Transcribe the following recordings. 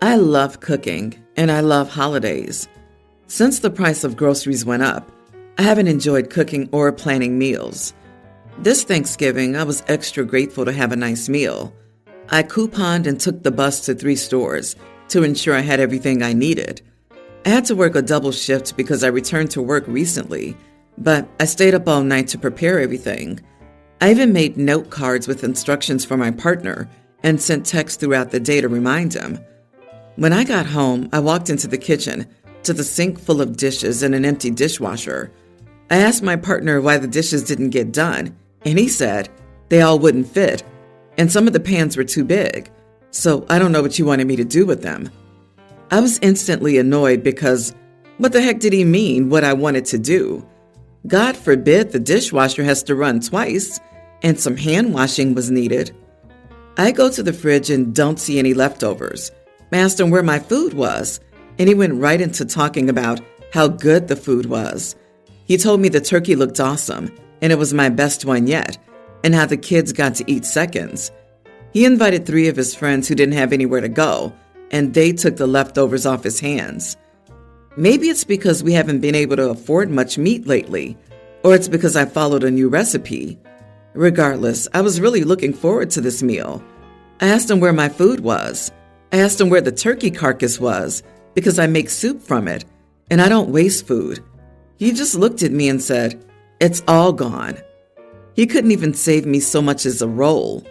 I love cooking, and I love holidays. Since the price of groceries went up, I haven't enjoyed cooking or planning meals. This Thanksgiving, I was extra grateful to have a nice meal. I couponed and took the bus to 3 stores to ensure I had everything I needed. I had to work a double shift because I returned to work recently, but I stayed up all night to prepare everything. I even made note cards with instructions for my partner and sent texts throughout the day to remind him. When I got home, I walked into the kitchen to the sink full of dishes and an empty dishwasher. I asked my partner why the dishes didn't get done, and he said they all wouldn't fit, and some of the pans were too big, so I don't know what you wanted me to do with them. I was instantly annoyed because what the heck did he mean what I wanted to do? God forbid the dishwasher has to run twice, and some hand washing was needed. I go to the fridge and don't see any leftovers. I asked him where my food was, and he went right into talking about how good the food was. He told me the turkey looked awesome, and it was my best one yet, and how the kids got to eat seconds. He invited 3 of his friends who didn't have anywhere to go, and they took the leftovers off his hands. Maybe it's because we haven't been able to afford much meat lately, or it's because I followed a new recipe. Regardless, I was really looking forward to this meal. I asked him where my food was. I asked him where the turkey carcass was, because I make soup from it, and I don't waste food. He just looked at me and said, "It's all gone." He couldn't even save me so much as a roll.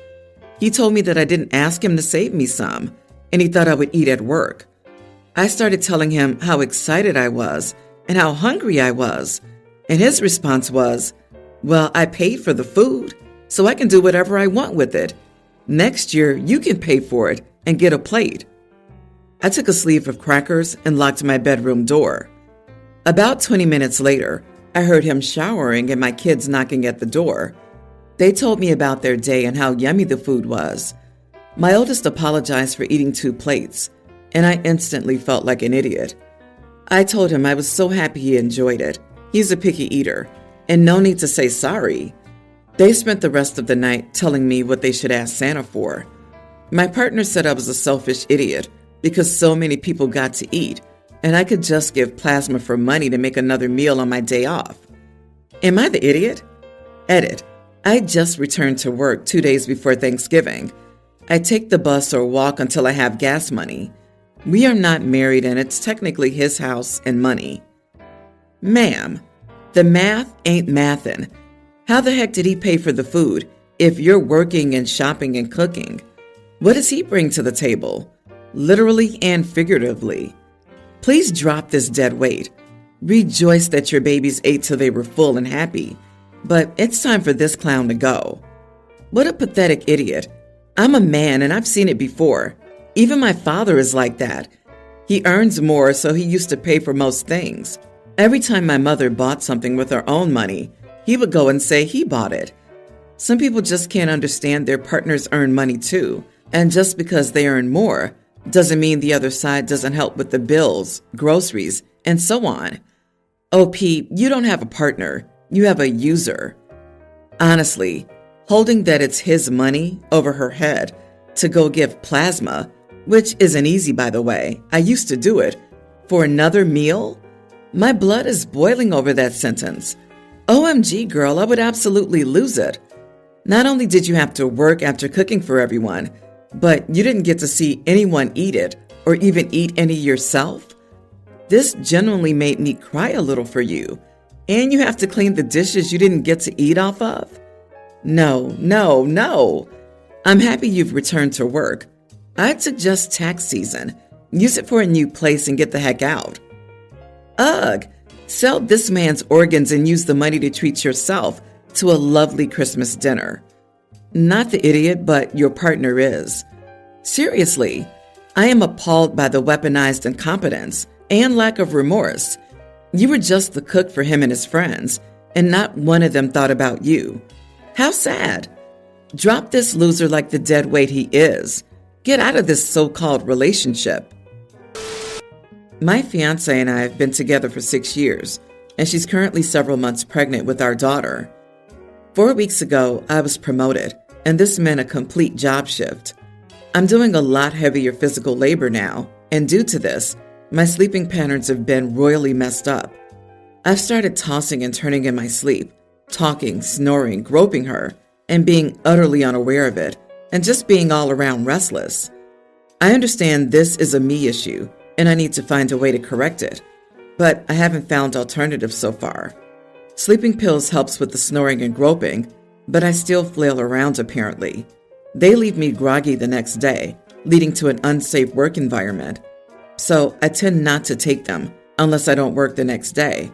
He told me that I didn't ask him to save me some, and he thought I would eat at work. I started telling him how excited I was and how hungry I was, and his response was, "Well, I paid for the food, so I can do whatever I want with it. Next year, you can pay for it and get a plate." I took a sleeve of crackers and locked my bedroom door. About 20 minutes later, I heard him showering and my kids knocking at the door. They told me about their day and how yummy the food was. My oldest apologized for eating 2 plates, and I instantly felt like an idiot. I told him I was so happy he enjoyed it. He's a picky eater, and no need to say sorry. They spent the rest of the night telling me what they should ask Santa for. My partner said I was a selfish idiot because so many people got to eat, and I could just give plasma for money to make another meal on my day off. Am I the idiot? Edit. I just returned to work 2 days before Thanksgiving. I take the bus or walk until I have gas money. We are not married, and it's technically his house and money. Ma'am, the math ain't mathin'. How the heck did he pay for the food if you're working and shopping and cooking? What does he bring to the table? Literally and figuratively. Please drop this dead weight. Rejoice that your babies ate till they were full and happy. But it's time for this clown to go. What a pathetic idiot. I'm a man and I've seen it before. Even my father is like that. He earns more, so he used to pay for most things. Every time my mother bought something with her own money, he would go and say he bought it. Some people just can't understand their partners earn money too, and just because they earn more doesn't mean the other side doesn't help with the bills, groceries, and so on. OP, you don't have a partner, you have a user. Honestly, holding that it's his money over her head to go give plasma, which isn't easy by the way, I used to do it, for another meal? My blood is boiling over that sentence. OMG, girl, I would absolutely lose it. Not only did you have to work after cooking for everyone, but you didn't get to see anyone eat it or even eat any yourself. This genuinely made me cry a little for you. And you have to clean the dishes you didn't get to eat off of? No, no, no. I'm happy you've returned to work. I'd suggest tax season. Use it for a new place and get the heck out. Ugh, sell this man's organs and use the money to treat yourself to a lovely Christmas dinner. Not the idiot, but your partner is. Seriously, I am appalled by the weaponized incompetence and lack of remorse. You were just the cook for him and his friends, and not one of them thought about you. How sad. Drop this loser like the dead weight he is. Get out of this so-called relationship. My fiance and I have been together for 6 years, and she's currently several months pregnant with our daughter. 4 weeks ago, I was promoted, and this meant a complete job shift. I'm doing a lot heavier physical labor now, and due to this, my sleeping patterns have been royally messed up. I've started tossing and turning in my sleep, talking, snoring, groping her, and being utterly unaware of it, and just being all around restless. I understand this is a me issue, and I need to find a way to correct it, but I haven't found alternatives so far. Sleeping pills helps with the snoring and groping, but I still flail around apparently. They leave me groggy the next day, leading to an unsafe work environment. So I tend not to take them unless I don't work the next day.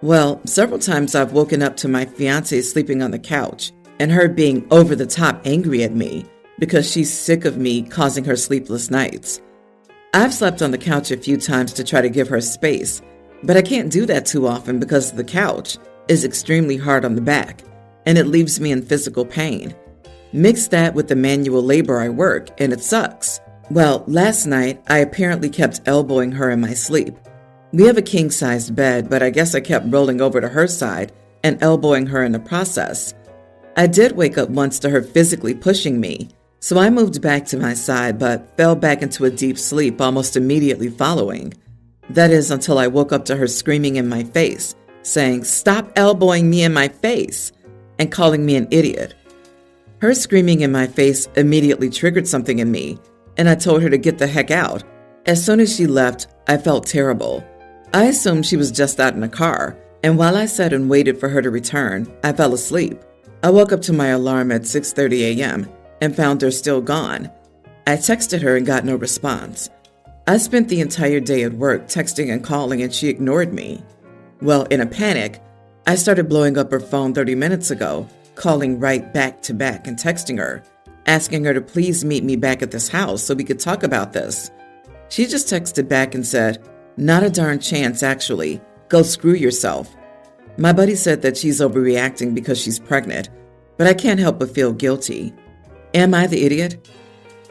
Well, several times I've woken up to my fiance sleeping on the couch and her being over the top angry at me because she's sick of me causing her sleepless nights. I've slept on the couch a few times to try to give her space, but I can't do that too often because the couch is extremely hard on the back and it leaves me in physical pain. Mix that with the manual labor I work and it sucks. Well, last night I apparently kept elbowing her in my sleep. We have a king-sized bed, but I guess I kept rolling over to her side and elbowing her in the process. I did wake up once to her physically pushing me, so I moved back to my side but fell back into a deep sleep almost immediately following. That is until I woke up to her screaming in my face, saying, "Stop elbowing me in my face," and calling me an idiot. Her screaming in my face immediately triggered something in me, and I told her to get the heck out. As soon as she left, I felt terrible. I assumed she was just out in a car, and while I sat and waited for her to return, I fell asleep. I woke up to my alarm at 6:30 a.m. and found her still gone. I texted her and got no response. I spent the entire day at work texting and calling and she ignored me. Well, in a panic, I started blowing up her phone 30 minutes ago, calling right back to back and texting her, asking her to please meet me back at this house so we could talk about this. She just texted back and said, "Not a darn chance, actually. Go screw yourself." My buddy said that she's overreacting because she's pregnant, but I can't help but feel guilty. Am I the idiot?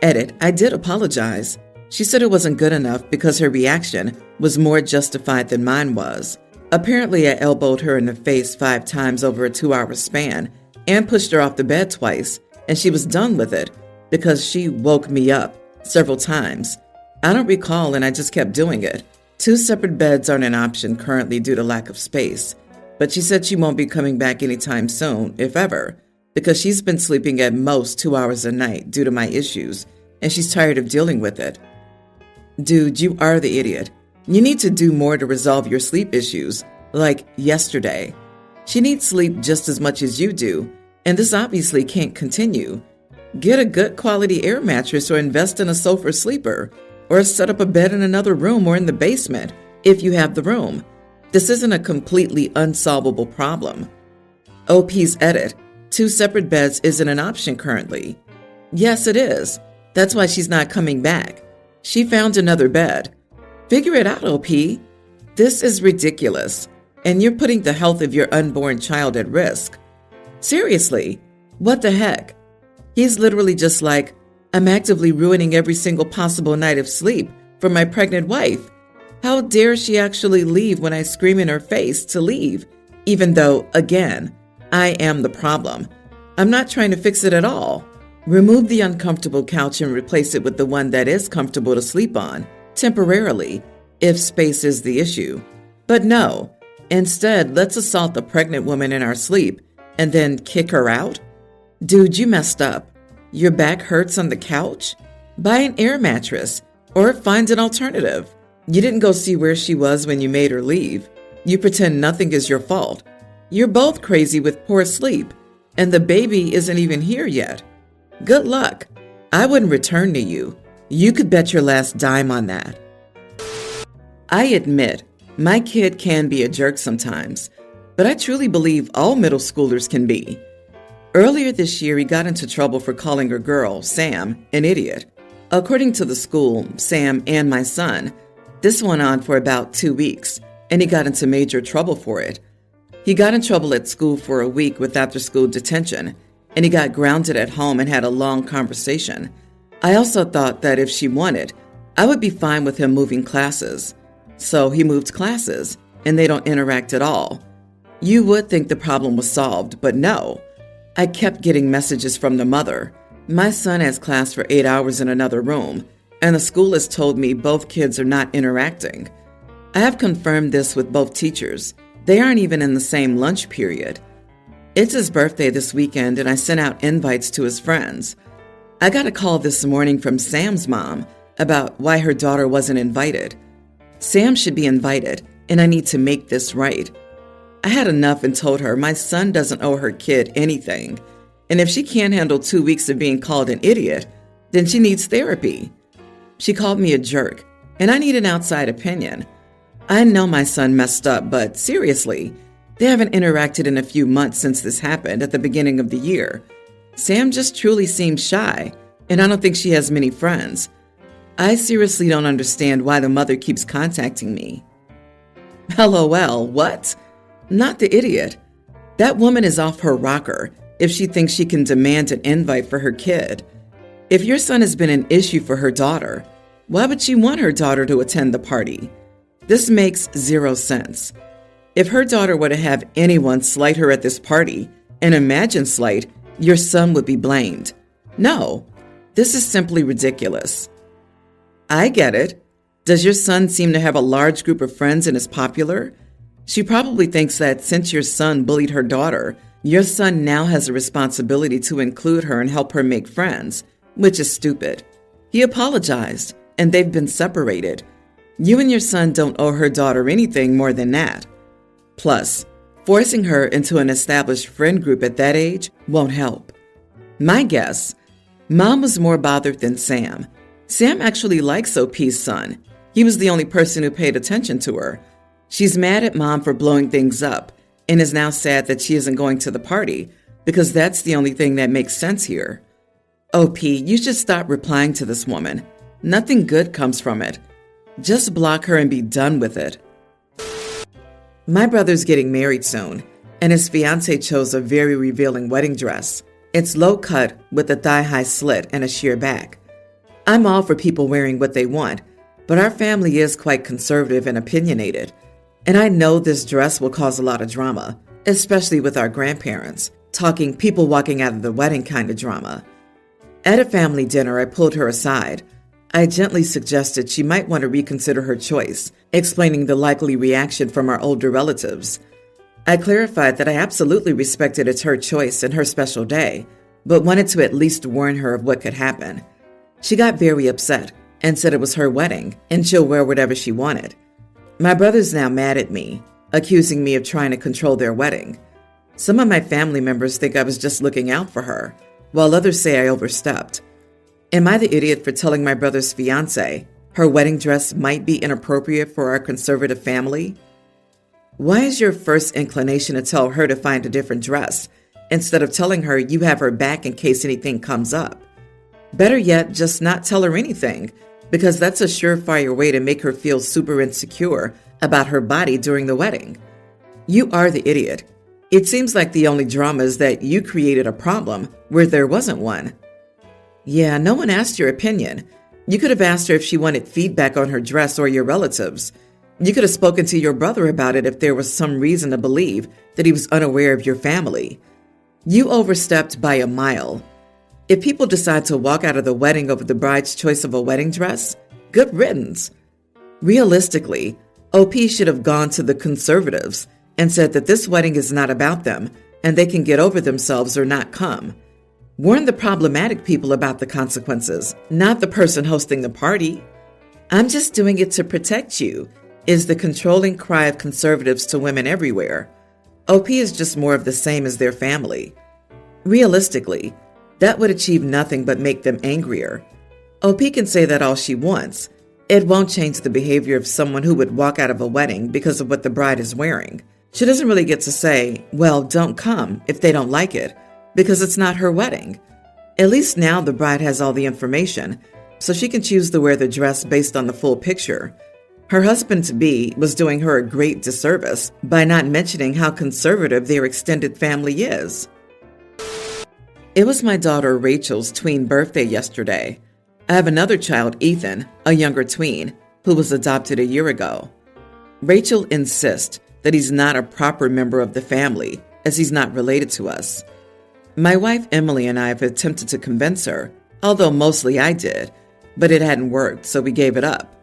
Edit, I did apologize. She said it wasn't good enough because her reaction was more justified than mine was. Apparently, I elbowed her in the face 5 times over a 2-hour span and pushed her off the bed twice, and she was done with it because she woke me up several times. I don't recall, and I just kept doing it. 2 separate beds aren't an option currently due to lack of space, but she said she won't be coming back anytime soon, if ever, because she's been sleeping at most 2 hours a night due to my issues, and she's tired of dealing with it. Dude, you are the idiot. You need to do more to resolve your sleep issues, like yesterday. She needs sleep just as much as you do, and this obviously can't continue. Get a good quality air mattress or invest in a sofa sleeper, or set up a bed in another room or in the basement if you have the room. This isn't a completely unsolvable problem. OP's edit, 2 separate beds isn't an option currently. Yes, it is. That's why she's not coming back. She found another bed. Figure it out, OP. This is ridiculous, and you're putting the health of your unborn child at risk. Seriously, what the heck? He's literally just like, I'm actively ruining every single possible night of sleep for my pregnant wife. How dare she actually leave when I scream in her face to leave, even though, again, I am the problem. I'm not trying to fix it at all. Remove the uncomfortable couch and replace it with the one that is comfortable to sleep on, temporarily, if space is the issue. But no, instead, let's assault the pregnant woman in our sleep and then kick her out? Dude, you messed up. Your back hurts on the couch? Buy an air mattress or find an alternative. You didn't go see where she was when you made her leave. You pretend nothing is your fault. You're both crazy with poor sleep, and the baby isn't even here yet. Good luck. I wouldn't return to you. You could bet your last dime on that. I admit, my kid can be a jerk sometimes, but I truly believe all middle schoolers can be. Earlier this year, he got into trouble for calling a girl, Sam, an idiot. According to the school, Sam and my son, this went on for about 2 weeks, and he got into major trouble for it. He got in trouble at school for a week with after-school detention, and he got grounded at home and had a long conversation. I also thought that if she wanted, I would be fine with him moving classes. So he moved classes, and they don't interact at all. You would think the problem was solved, but no. I kept getting messages from the mother. My son has class for 8 hours in another room, and the school has told me both kids are not interacting. I have confirmed this with both teachers. They aren't even in the same lunch period. It's his birthday this weekend, and I sent out invites to his friends. I got a call this morning from Sam's mom about why her daughter wasn't invited. Sam should be invited, and I need to make this right. I had enough and told her my son doesn't owe her kid anything, and if she can't handle 2 weeks of being called an idiot, then she needs therapy. She called me a jerk, and I need an outside opinion. I know my son messed up, but seriously, they haven't interacted in a few months since this happened at the beginning of the year. Sam just truly seems shy, and I don't think she has many friends. I seriously don't understand why the mother keeps contacting me. LOL, what? Not the idiot. That woman is off her rocker if she thinks she can demand an invite for her kid. If your son has been an issue for her daughter, why would she want her daughter to attend the party? This makes zero sense. If her daughter were to have anyone slight her at this party, and imagine slight, your son would be blamed. No, this is simply ridiculous. I get it. Does your son seem to have a large group of friends and is popular? She probably thinks that since your son bullied her daughter, your son now has a responsibility to include her and help her make friends, which is stupid. He apologized, and they've been separated. You and your son don't owe her daughter anything more than that. Plus, forcing her into an established friend group at that age won't help. My guess, Mom was more bothered than Sam. Sam actually likes OP's son. He was the only person who paid attention to her. She's mad at Mom for blowing things up and is now sad that she isn't going to the party because that's the only thing that makes sense here. OP, you should stop replying to this woman. Nothing good comes from it. Just block her and be done with it. My brother's getting married soon, and his fiancée chose a very revealing wedding dress. It's low cut with a thigh-high slit and a sheer back. I'm all for people wearing what they want, but our family is quite conservative and opinionated, and I know this dress will cause a lot of drama, especially with our grandparents, talking people walking out of the wedding kind of drama. At a family dinner, I pulled her aside. I gently suggested she might want to reconsider her choice, explaining the likely reaction from our older relatives. I clarified that I absolutely respected it's her choice and her special day, but wanted to at least warn her of what could happen. She got very upset and said it was her wedding and she'll wear whatever she wanted. My brother's now mad at me, accusing me of trying to control their wedding. Some of my family members think I was just looking out for her, while others say I overstepped. Am I the idiot for telling my brother's fiancée her wedding dress might be inappropriate for our conservative family? Why is your first inclination to tell her to find a different dress instead of telling her you have her back in case anything comes up? Better yet, just not tell her anything, because that's a surefire way to make her feel super insecure about her body during the wedding. You are the idiot. It seems like the only drama is that you created a problem where there wasn't one. Yeah, no one asked your opinion. You could have asked her if she wanted feedback on her dress or your relatives. You could have spoken to your brother about it if there was some reason to believe that he was unaware of your family. You overstepped by a mile. If people decide to walk out of the wedding over the bride's choice of a wedding dress, good riddance. Realistically, OP should have gone to the conservatives and said that this wedding is not about them and they can get over themselves or not come. Warn the problematic people about the consequences, not the person hosting the party. I'm just doing it to protect you, is the controlling cry of conservatives to women everywhere. OP is just more of the same as their family. Realistically, that would achieve nothing but make them angrier. OP can say that all she wants. It won't change the behavior of someone who would walk out of a wedding because of what the bride is wearing. She doesn't really get to say, well, don't come if they don't like it, because it's not her wedding. At least now the bride has all the information, so she can choose to wear the dress based on the full picture. Her husband-to-be was doing her a great disservice by not mentioning how conservative their extended family is. It was my daughter Rachel's tween birthday yesterday. I have another child, Ethan, a younger tween, who was adopted a year ago. Rachel insists that he's not a proper member of the family, as he's not related to us. My wife Emily and I have attempted to convince her, although mostly I did, but it hadn't worked, so we gave it up.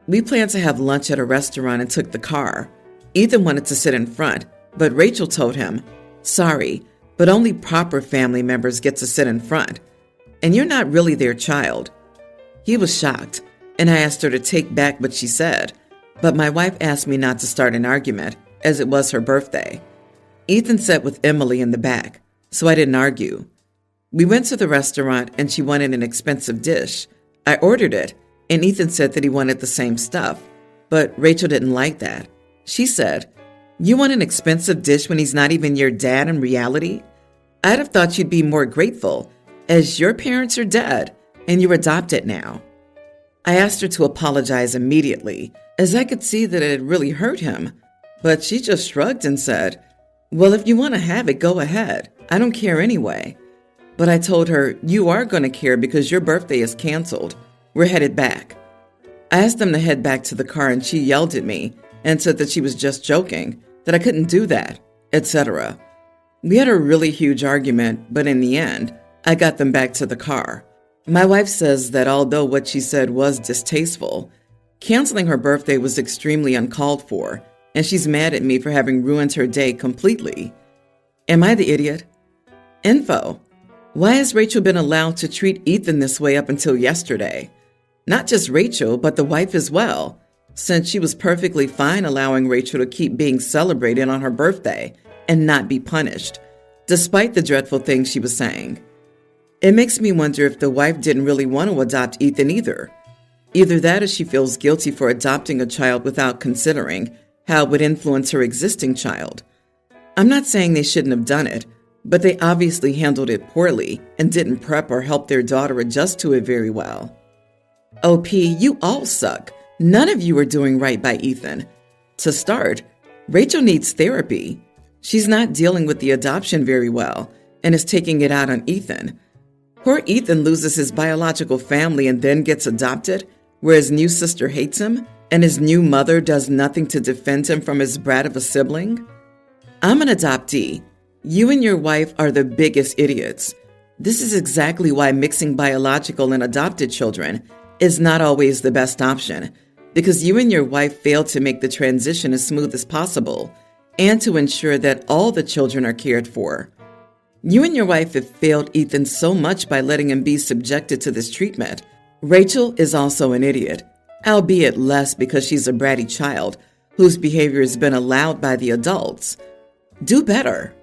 We planned to have lunch at a restaurant and took the car. Ethan wanted to sit in front, but Rachel told him, "Sorry, but only proper family members get to sit in front, and you're not really their child." He was shocked, and I asked her to take back what she said, but my wife asked me not to start an argument, as it was her birthday. Ethan sat with Emily in the back, so I didn't argue. We went to the restaurant, and she wanted an expensive dish. I ordered it, and Ethan said that he wanted the same stuff, but Rachel didn't like that. She said, "You want an expensive dish when he's not even your dad in reality? I'd have thought you'd be more grateful, as your parents are dead and you're adopted now." I asked her to apologize immediately, as I could see that it had really hurt him, but she just shrugged and said, "Well, if you want to have it, go ahead. I don't care anyway." But I told her, "You are going to care because your birthday is canceled. We're headed back." I asked them to head back to the car, and she yelled at me and said that she was just joking, that I couldn't do that, etc. We had a really huge argument, but in the end, I got them back to the car. My wife says that although what she said was distasteful, canceling her birthday was extremely uncalled for, and she's mad at me for having ruined her day completely. Am I the idiot? Info. Why has Rachel been allowed to treat Ethan this way up until yesterday? Not just Rachel, but the wife as well, since she was perfectly fine allowing Rachel to keep being celebrated on her birthday and not be punished, despite the dreadful things she was saying. It makes me wonder if the wife didn't really want to adopt Ethan either. Either that or she feels guilty for adopting a child without considering how it would influence her existing child. I'm not saying they shouldn't have done it, but they obviously handled it poorly and didn't prep or help their daughter adjust to it very well. OP, you all suck. None of you are doing right by Ethan. To start, Rachel needs therapy. She's not dealing with the adoption very well and is taking it out on Ethan. Poor Ethan loses his biological family and then gets adopted, where his new sister hates him and his new mother does nothing to defend him from his brat of a sibling. I'm an adoptee. You and your wife are the biggest idiots. This is exactly why mixing biological and adopted children is not always the best option, because you and your wife failed to make the transition as smooth as possible and to ensure that all the children are cared for. You and your wife have failed Ethan so much by letting him be subjected to this treatment. Rachel is also an idiot, albeit less because she's a bratty child whose behavior has been allowed by the adults. Do better.